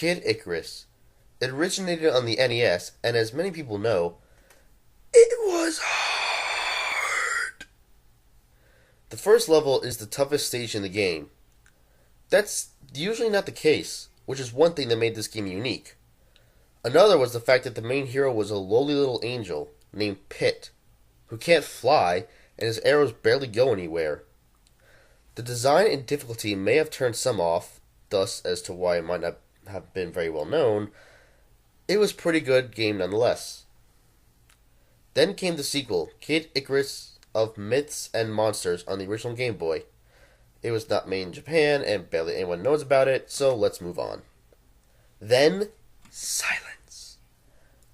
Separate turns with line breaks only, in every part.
Kid Icarus. It originated on the NES, and as many people know, it was hard. The first level is the toughest stage in the game. That's usually not the case, which is one thing that made this game unique. Another was the fact that the main hero was a lowly little angel named Pit, who can't fly, and his arrows barely go anywhere. The design and difficulty may have turned some off, thus as to why it might not have been very well known. It was a pretty good game nonetheless. Then came the sequel, Kid Icarus of Myths and Monsters on the original Game Boy. It was not made in Japan, and barely anyone knows about it, so let's move on. Then, silence.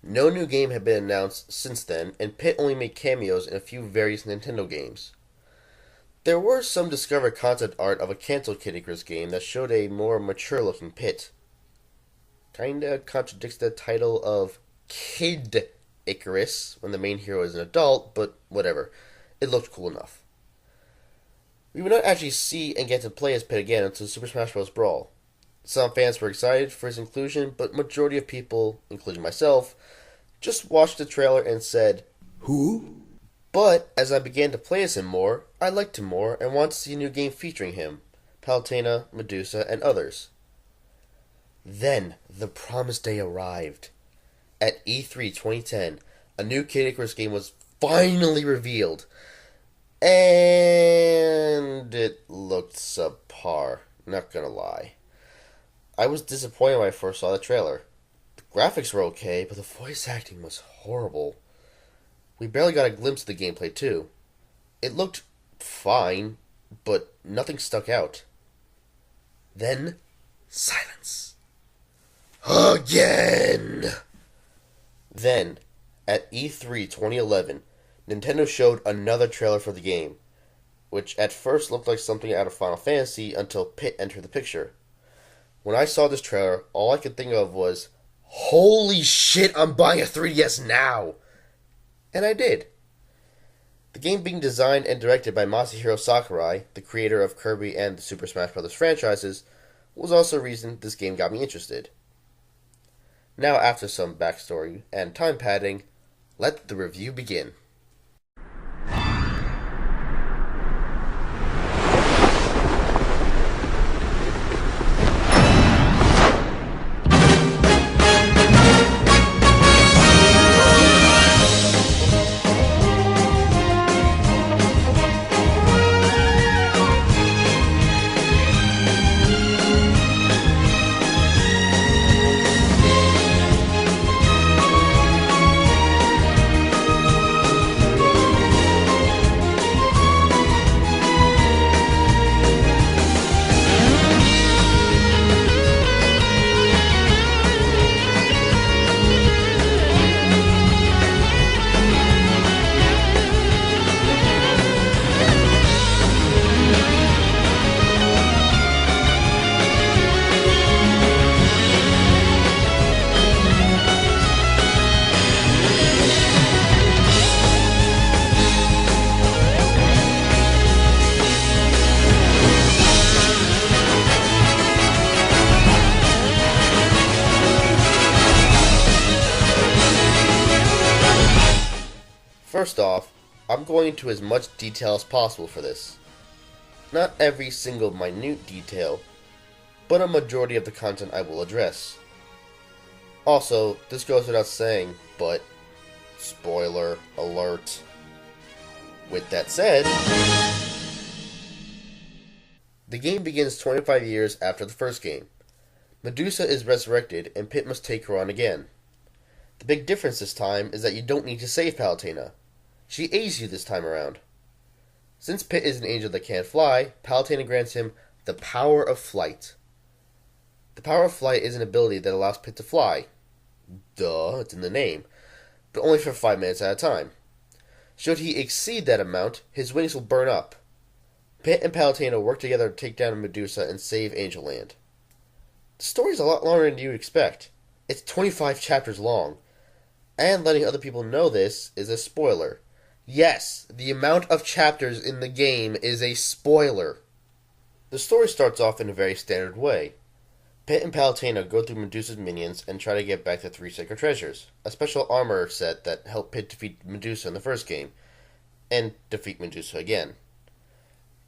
No new game had been announced since then, and Pit only made cameos in a few various Nintendo games. There were some discovered concept art of a cancelled Kid Icarus game that showed a more mature-looking Pit. Kinda contradicts the title of Kid Icarus when the main hero is an adult, but whatever. It looked cool enough. We would not actually see and get to play as Pit again until Super Smash Bros. Brawl. Some fans were excited for his inclusion, but majority of people, including myself, just watched the trailer and said, "Who?" But as I began to play as him more, I liked him more and wanted to see a new game featuring him, Palutena, Medusa, and others. Then, the promised day arrived. At E3 2010, a new Kid Icarus game was finally revealed. And it looked subpar, not gonna lie. I was disappointed when I first saw the trailer. The graphics were okay, but the voice acting was horrible. We barely got a glimpse of the gameplay, too. It looked fine, but nothing stuck out. Then, silence. Again! Then, at E3 2011, Nintendo showed another trailer for the game, which at first looked like something out of Final Fantasy until Pit entered the picture. When I saw this trailer, all I could think of was, holy shit, I'm buying a 3DS now! And I did. The game being designed and directed by Masahiro Sakurai, the creator of Kirby and the Super Smash Bros. Franchises, was also a reason this game got me interested. Now, after some backstory and time padding, let the review begin. First off, I'm going into as much detail as possible for this. Not every single minute detail, but a majority of the content I will address. Also, this goes without saying, but spoiler alert. With that said, the game begins 25 years after the first game. Medusa is resurrected and Pit must take her on again. The big difference this time is that you don't need to save Palutena. She aids you this time around. Since Pit is an angel that can't fly, Palutena grants him the power of flight. The power of flight is an ability that allows Pit to fly. Duh, it's in the name. But only for 5 minutes at a time. Should he exceed that amount, his wings will burn up. Pit and Palutena work together to take down Medusa and save Angel Land. The story's a lot longer than you'd expect. It's 25 chapters long. And letting other people know this is a spoiler. Yes, the amount of chapters in the game is a spoiler. The story starts off in a very standard way. Pit and Palutena go through Medusa's minions and try to get back the three sacred treasures, a special armor set that helped Pit defeat Medusa in the first game, and defeat Medusa again.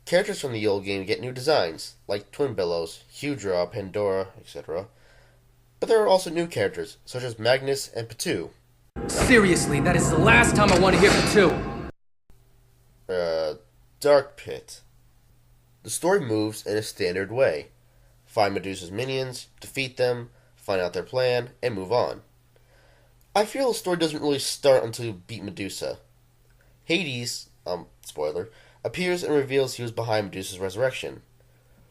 Characters from the old game get new designs, like Twin Billows, Hydra, Pandora, etc. But there are also new characters, such as Magnus and Patu.
Seriously, that is the last time I want to hear Patu!
Dark Pit. The story moves in a standard way. Find Medusa's minions, defeat them, find out their plan, and move on. I feel the story doesn't really start until you beat Medusa. Hades, spoiler, appears and reveals he was behind Medusa's resurrection.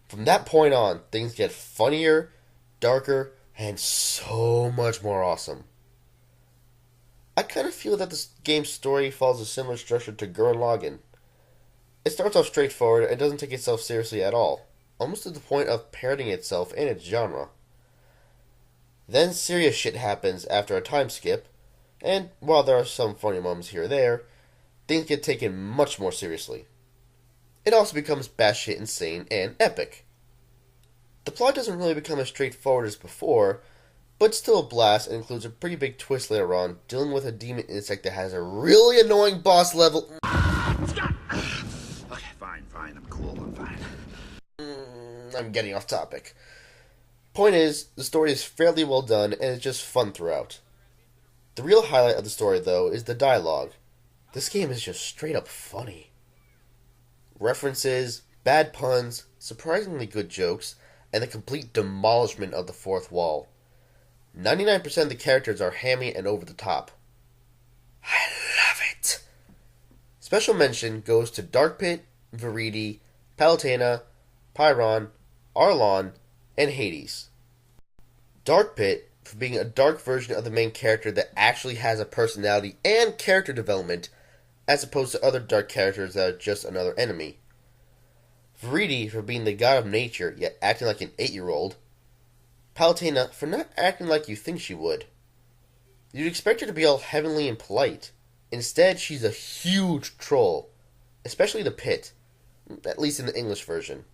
From that point on, things get funnier, darker, and so much more awesome. I kind of feel that this game's story follows a similar structure to Gurren Lagann. It starts off straightforward and doesn't take itself seriously at all, almost to the point of parodying itself and its genre. Then serious shit happens after a time skip, and while there are some funny moments here or there, things get taken much more seriously. It also becomes batshit insane and epic. The plot doesn't really become as straightforward as before, but still a blast and includes a pretty big twist later on, dealing with a demon insect that has a really annoying boss level.
Okay, fine, I'm cool, I'm fine.
I'm getting off topic. Point is, the story is fairly well done and it's just fun throughout. The real highlight of the story, though, is the dialogue. This game is just straight up funny. References, bad puns, surprisingly good jokes, and the complete demolishment of the fourth wall. 99% of the characters are hammy and over the top. I love it! Special mention goes to Dark Pit, Viridi, Palutena, Pyron, Arlon, and Hades. Dark Pit for being a dark version of the main character that actually has a personality and character development, as opposed to other dark characters that are just another enemy. Viridi for being the god of nature, yet acting like an 8-year-old. Palutena for not acting like you think she would. You'd expect her to be all heavenly and polite. Instead, she's a huge troll, especially the Pit, at least in the English version.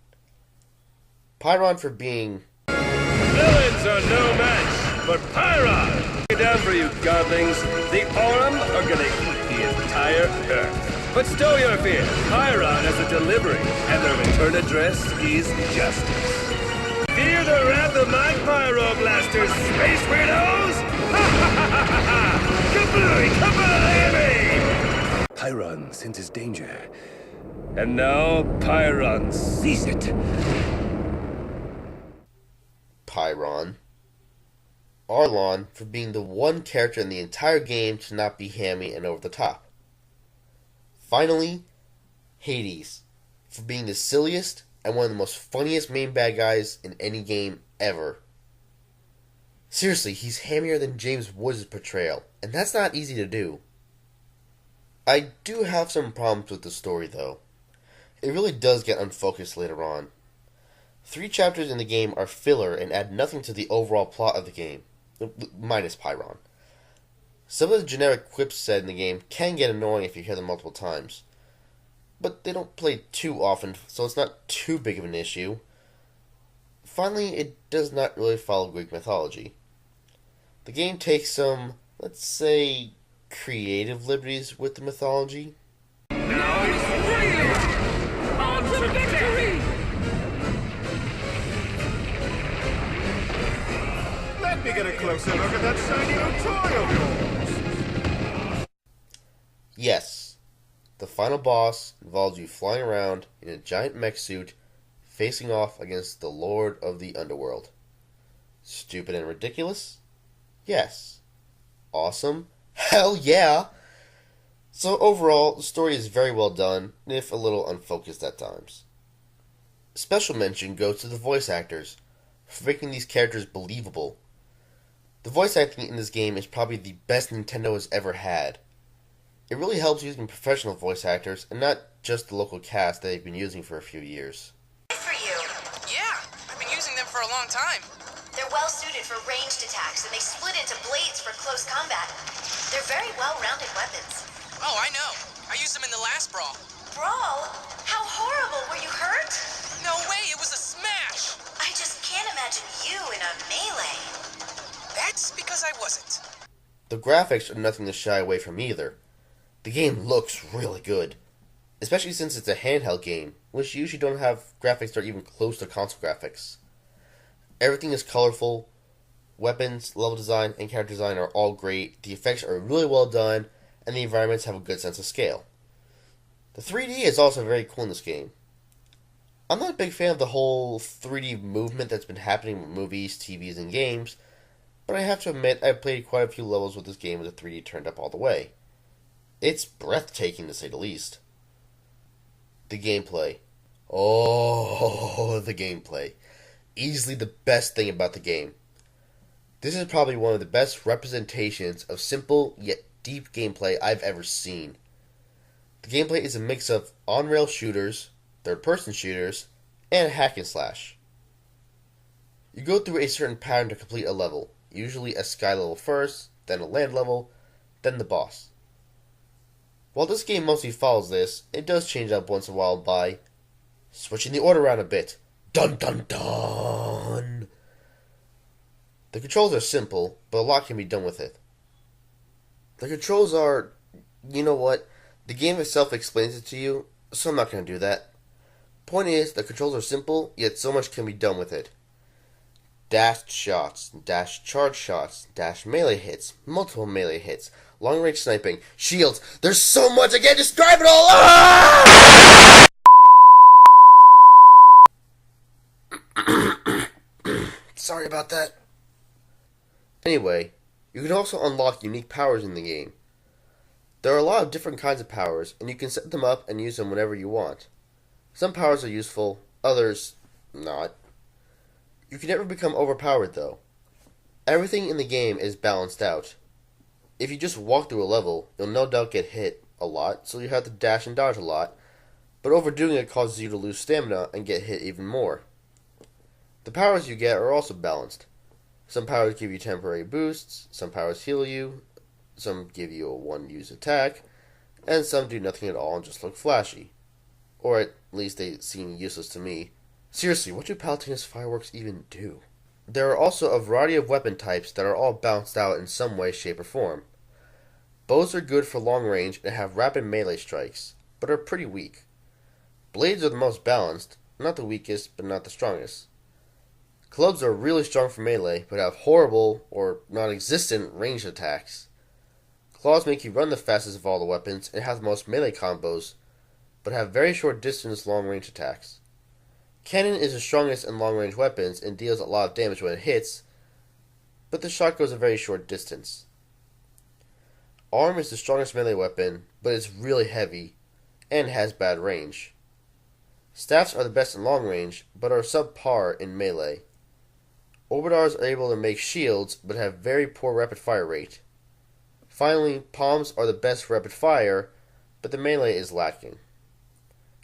Pyron for being...
Villains are no match for Pyron! Down for you, godlings. The Aurum are gonna eat the entire Earth. But stow your fear. Pyron has a delivery, and their return address is justice. Fear the wrath of my pyroblasters, space weirdos! Ha ha ha ha ha! Kablooey, kablooey! Pyron senses danger. And now Pyron sees it.
Pyron. Arlon for being the one character in the entire game to not be hammy and over the top. Finally, Hades for being the silliest and one of the most funniest main bad guys in any game ever. Seriously, he's hammier than James Woods' portrayal, and that's not easy to do. I do have some problems with the story, though. It really does get unfocused later on. 3 chapters in the game are filler and add nothing to the overall plot of the game, minus Pyron. Some of the generic quips said in the game can get annoying if you hear them multiple times, but they don't play too often, so it's not too big of an issue. Finally, it does not really follow Greek mythology. The game takes some, let's say, creative liberties with the mythology.
Now it's really on to victory! Let me get a closer look at that shiny new toy of yours!
Yes, the final boss involves you flying around in a giant mech suit, facing off against the Lord of the Underworld. Stupid and ridiculous? Yes. Awesome? Hell yeah! So overall, the story is very well done, if a little unfocused at times. Special mention goes to the voice actors, for making these characters believable. The voice acting in this game is probably the best Nintendo has ever had. It really helps using professional voice actors, and not just the local cast that they've been using for a few years.
For you.
Yeah, I've been using them for a long time.
They're well suited for ranged attacks, and they split into blades for close combat. They're very well-rounded weapons.
Oh, I know. I used them in the last brawl.
Brawl? How horrible! Were you hurt?
No way, it was a smash!
I just can't imagine you in a melee.
That's because I wasn't.
The graphics are nothing to shy away from either. The game looks really good, especially since it's a handheld game, which usually don't have graphics that are even close to console graphics. Everything is colorful, weapons, level design, and character design are all great, the effects are really well done, and the environments have a good sense of scale. The 3D is also very cool in this game. I'm not a big fan of the whole 3D movement that's been happening with movies, TVs, and games, but I have to admit I've played quite a few levels with this game with the 3D turned up all the way. It's breathtaking to say the least. The gameplay. Oh, the gameplay. Easily the best thing about the game. This is probably one of the best representations of simple yet deep gameplay I've ever seen. The gameplay is a mix of on-rail shooters, third-person shooters, and hack and slash. You go through a certain pattern to complete a level, usually a sky level first, then a land level, then the boss. While this game mostly follows this, it does change up once in a while by switching the order around a bit. Dun dun dun! The controls are simple, but a lot can be done with it. The controls are, you know what, the game itself explains it to you, so I'm not going to do that. Point is, the controls are simple, yet so much can be done with it. Dash shots, dash charge shots, dash melee hits, multiple melee hits, long range sniping, shields. There's so much I can't describe it all! Sorry about that. Anyway, you can also unlock unique powers in the game. There are a lot of different kinds of powers, and you can set them up and use them whenever you want. Some powers are useful, others not. You can never become overpowered though. Everything in the game is balanced out. If you just walk through a level, you'll no doubt get hit a lot, so you have to dash and dodge a lot, but overdoing it causes you to lose stamina and get hit even more. The powers you get are also balanced. Some powers give you temporary boosts, some powers heal you, some give you a one-use attack, and some do nothing at all and just look flashy. Or at least they seem useless to me. Seriously, what do Palatinus fireworks even do? There are also a variety of weapon types that are all balanced out in some way, shape, or form. Bows are good for long range and have rapid melee strikes, but are pretty weak. Blades are the most balanced, not the weakest, but not the strongest. Clubs are really strong for melee, but have horrible, or non-existent, ranged attacks. Claws make you run the fastest of all the weapons and have the most melee combos, but have very short distance long-range attacks. Cannon is the strongest in long-range weapons and deals a lot of damage when it hits, but the shot goes a very short distance. Arm is the strongest melee weapon, but it's really heavy, and has bad range. Staffs are the best in long range, but are subpar in melee. Orbitars are able to make shields, but have very poor rapid fire rate. Finally, palms are the best for rapid fire, but the melee is lacking.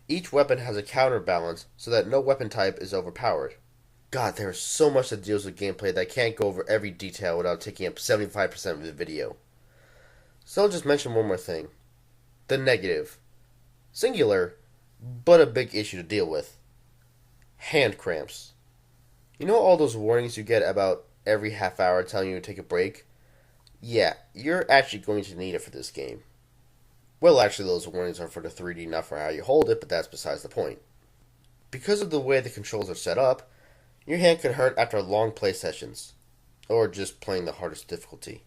Each weapon has a counterbalance, so that no weapon type is overpowered. God, there is so much that deals with gameplay that I can't go over every detail without taking up 75% of the video. So I'll just mention one more thing. The negative. Singular, but a big issue to deal with. Hand cramps. You know all those warnings you get about every half hour telling you to take a break? Yeah, you're actually going to need it for this game. Well, actually, those warnings are for the 3D, not for how you hold it, but that's besides the point. Because of the way the controls are set up, your hand can hurt after long play sessions, or just playing the hardest difficulty.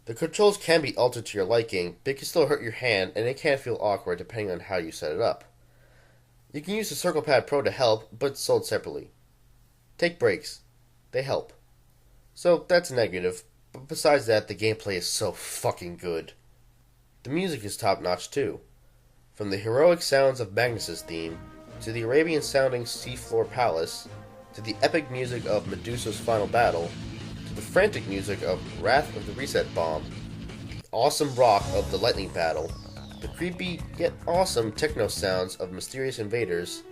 The controls can be altered to your liking, but it can still hurt your hand, and it can feel awkward depending on how you set it up. You can use the Circle Pad Pro to help, but it's sold separately. Take breaks. They help. So, that's negative, but besides that, the gameplay is so fucking good. The music is top-notch too. From the heroic sounds of Magnus' theme, to the Arabian-sounding Seafloor Palace, to the epic music of Medusa's final battle, to the frantic music of Wrath of the Reset Bomb, the awesome rock of the Lightning Battle, the creepy yet awesome techno sounds of Mysterious Invaders,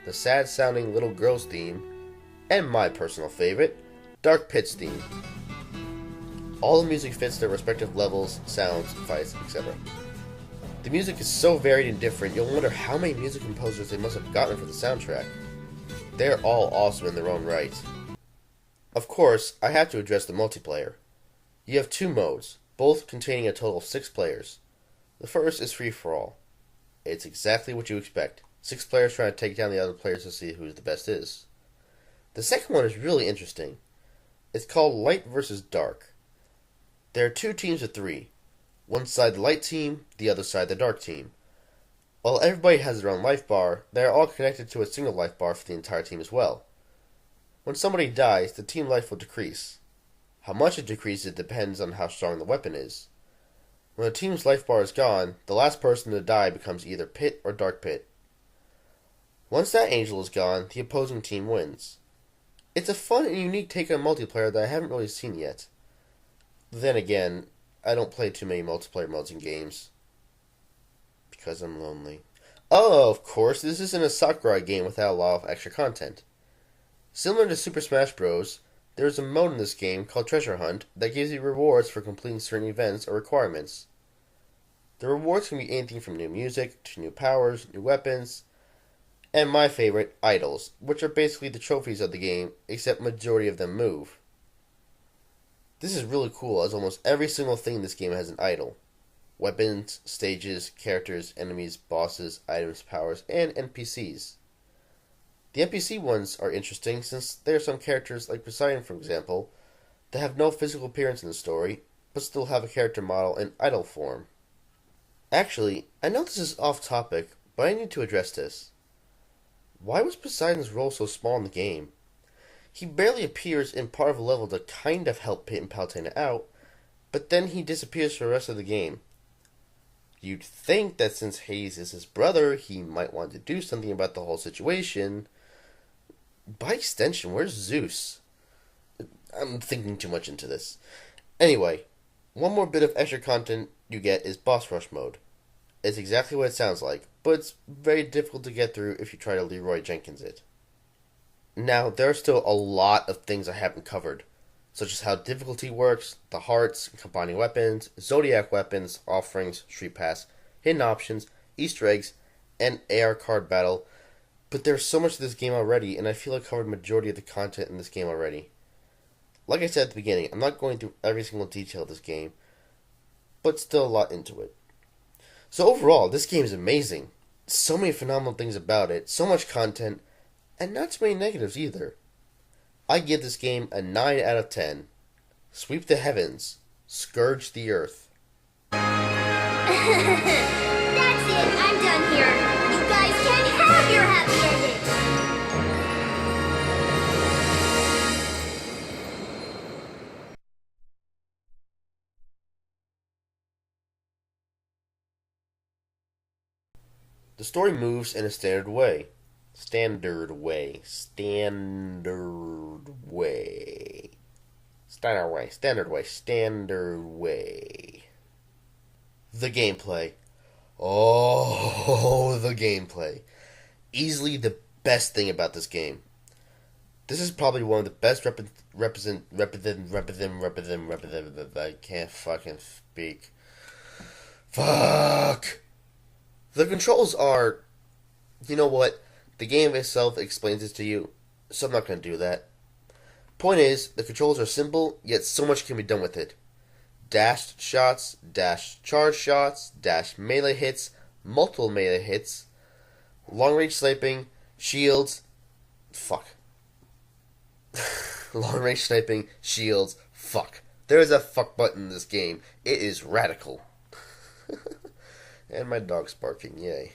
the sad-sounding Little Girls theme, and my personal favorite, Dark Pit's theme. All the music fits their respective levels, sounds, fights, etc. The music is so varied and different, you'll wonder how many music composers they must have gotten for the soundtrack. They're all awesome in their own right. Of course, I have to address the multiplayer. You have two modes, both containing a total of 6 players. The first is free-for-all. It's exactly what you expect. 6 players trying to take down the other players to see who the best is. The second one is really interesting. It's called Light versus Dark. There are 2 teams of 3. One side the light team, the other side the dark team. While everybody has their own life bar, they are all connected to a single life bar for the entire team as well. When somebody dies, the team life will decrease. How much it decreases depends on how strong the weapon is. When a team's life bar is gone, the last person to die becomes either Pit or Dark Pit. Once that angel is gone, the opposing team wins. It's a fun and unique take on multiplayer that I haven't really seen yet. Then again, I don't play too many multiplayer modes in games. Because I'm lonely. Oh, of course, this isn't a Sakurai game without a lot of extra content. Similar to Super Smash Bros., there is a mode in this game called Treasure Hunt that gives you rewards for completing certain events or requirements. The rewards can be anything from new music to new powers, new weapons, and my favorite, idols, which are basically the trophies of the game, except majority of them move. This is really cool as almost every single thing in this game has an idol. Weapons, stages, characters, enemies, bosses, items, powers, and NPCs. The NPC ones are interesting since there are some characters, like Poseidon for example, that have no physical appearance in the story, but still have a character model in idol form. Actually, I know this is off topic, but I need to address this. Why was Poseidon's role so small in the game? He barely appears in part of a level to kind of help Pit and Palutena out, but then he disappears for the rest of the game. You'd think that since Hades is his brother, he might want to do something about the whole situation. By extension, where's Zeus? I'm thinking too much into this. Anyway, one more bit of extra content you get is Boss Rush mode. It's exactly what it sounds like, but it's very difficult to get through if you try to Leroy Jenkins it. Now, there are still a lot of things I haven't covered, such as how difficulty works, the hearts, combining weapons, zodiac weapons, offerings, street pass, hidden options, Easter eggs, and AR card battle. But there's so much to this game already, and I feel I covered the majority of the content in this game already. Like I said at the beginning, I'm not going through every single detail of this game, but still a lot into it. So overall, this game is amazing. So many phenomenal things about it, so much content, and not too many negatives either. I give this game a 9 out of 10. Sweep the heavens. Scourge the earth.
That's it, I'm done here. You guys can have your happy ending.
The story moves in a standard way. Standard way. The gameplay. Oh, the gameplay. Easily the best thing about this game. This is probably one of the best I can't fucking speak. Fuck! The controls are... You know what? The game itself explains this to you, so I'm not going to do that. Point is, the controls are simple, yet so much can be done with it. Dashed shots, dash charge shots, dash melee hits, multiple melee hits, long range sniping, shields, fuck. Long range sniping, shields, fuck. There is a fuck button in this game. It is radical. And my dog's barking, yay.